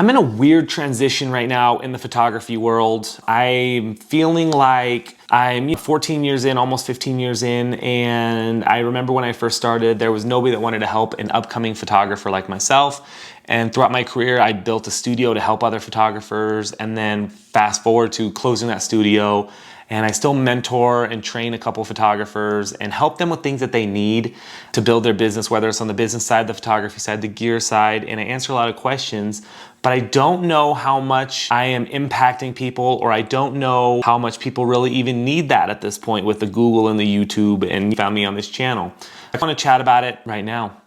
I'm in a weird transition right now in the photography world. I'm feeling like I'm 14 years in, almost 15 years in, and I remember when I first started, there was nobody that wanted to help an upcoming photographer like myself. And throughout my career, I built a studio to help other photographers, and then fast forward to closing that studio, and I still mentor and train a couple photographers and help them with things that they need to build their business, whether it's on the business side, the photography side, the gear side, and I answer a lot of questions, but I don't know how much I am impacting people, or I don't know how much people really even need that at this point with the Google and the YouTube, and you found me on this channel. I want to chat about it right now.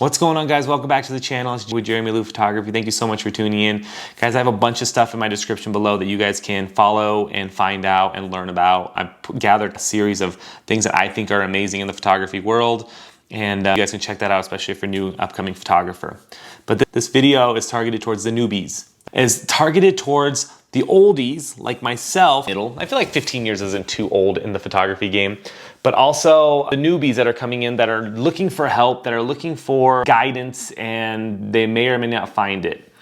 What's going on, guys? Welcome back to the channel. It's with Jeramie Photography. Thank you so much for tuning in. Guys, I have a bunch of stuff in my description below that you guys can follow and find out and learn about. I've gathered a series of things that I think are amazing in the photography world, and you guys can check that out, especially if you're a new upcoming photographer. But this video is targeted towards the newbies. It's targeted towards the oldies like myself. I feel like 15 years isn't too old in the photography game, but also the newbies that are coming in that are looking for help, that are looking for guidance, and they may or may not find it.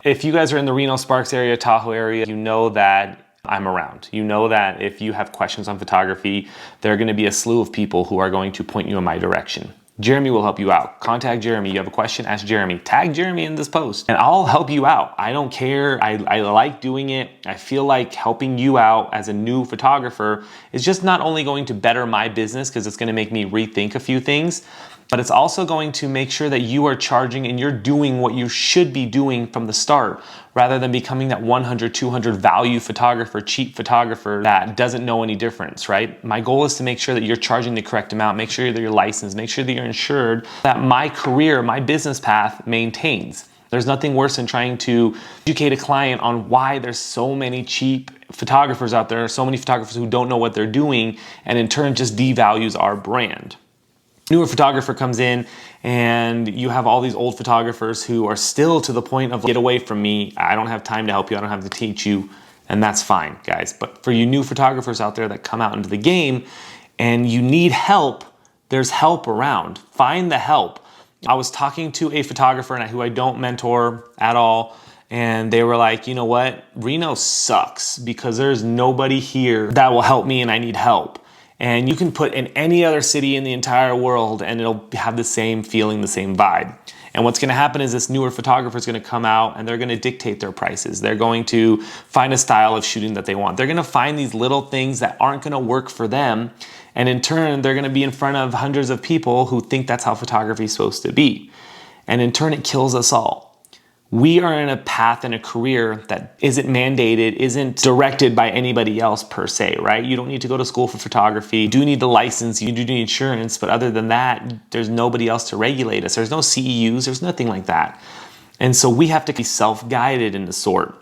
If you guys are in the Reno, Sparks area, Tahoe area, you know that I'm around. You know that if you have questions on photography, there are going to be a slew of people who are going to point you in my direction. Jeramie will help you out. Contact Jeramie. You have a question, ask Jeramie. Tag Jeramie in this post and I'll help you out. I don't care. I like doing it. I feel like helping you out as a new photographer is just not only going to better my business because it's going to make me rethink a few things, but it's also going to make sure that you are charging and you're doing what you should be doing from the start, rather than becoming that 100, 200 value photographer, cheap photographer that doesn't know any difference, right? My goal is to make sure that you're charging the correct amount, make sure that you're licensed, make sure that you're insured, that my career, my business path maintains. There's nothing worse than trying to educate a client on why there's so many cheap photographers out there, so many photographers who don't know what they're doing, and in turn just devalues our brand. Newer photographer comes in and you have all these old photographers who are still to the point of, get away from me, I don't have time to help you, I don't have to teach you, and that's fine, guys. But for you new photographers out there that come out into the game and you need help, there's help around. Find the help. I was talking to a photographer who I don't mentor at all, and they were like, you know what, Reno sucks because there's nobody here that will help me and I need help. And you can put in any other city in the entire world and it'll have the same feeling, the same vibe. And what's gonna happen is this newer photographer is gonna come out and they're gonna dictate their prices. They're going to find a style of shooting that they want. They're gonna find these little things that aren't gonna work for them. And in turn, they're gonna be in front of hundreds of people who think that's how photography is supposed to be. And in turn, it kills us all. We are in a path and a career that isn't mandated, isn't directed by anybody else per se, right? You don't need to go to school for photography. You do need the license, you do need insurance, but other than that, there's nobody else to regulate us. There's no CEUs, there's nothing like that. And so we have to be self-guided in the sort.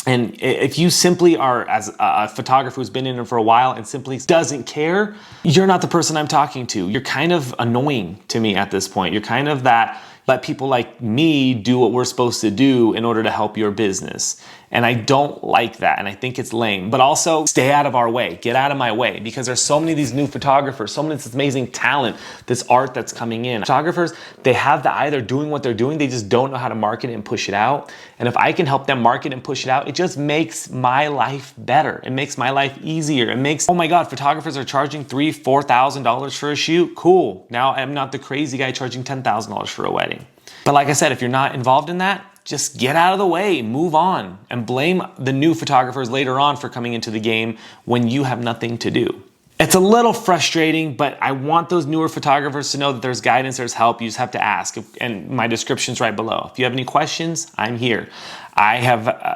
And if you simply are, as a photographer who's been in it for a while and simply doesn't care, you're not the person I'm talking to. You're kind of annoying to me at this point. You're kind of that, let people like me do what we're supposed to do in order to help your business. And I don't like that, and I think it's lame. But also, stay out of our way, get out of my way, because there's so many of these new photographers, so many of this amazing talent, this art that's coming in. Photographers, they have the eye, they're doing what they're doing, they just don't know how to market it and push it out. And if I can help them market and push it out, it just makes my life better. It makes my life easier. It makes, oh my God, photographers are charging $3,000, $4,000 for a shoot. Cool, now I'm not the crazy guy charging $10,000 for a wedding. But like I said, if you're not involved in that, just get out of the way, move on, and blame the new photographers later on for coming into the game when you have nothing to do. It's a little frustrating, but I want those newer photographers to know that there's guidance, there's help, you just have to ask. And my description's right below. If you have any questions, I'm here.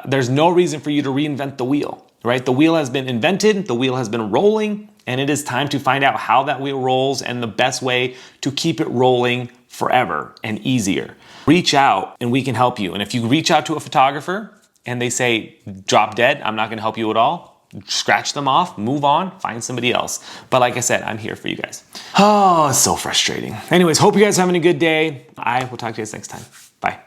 There's no reason for you to reinvent the wheel, right? The wheel has been invented, the wheel has been rolling, and it is time to find out how that wheel rolls and the best way to keep it rolling forever and easier. Reach out and we can help you. And if you reach out to a photographer and they say, drop dead, I'm not gonna help you at all, scratch them off, move on, find somebody else. But like I said, I'm here for you guys. Oh, it's so frustrating. Anyways, hope you guys are having a good day. I will talk to you guys next time. Bye.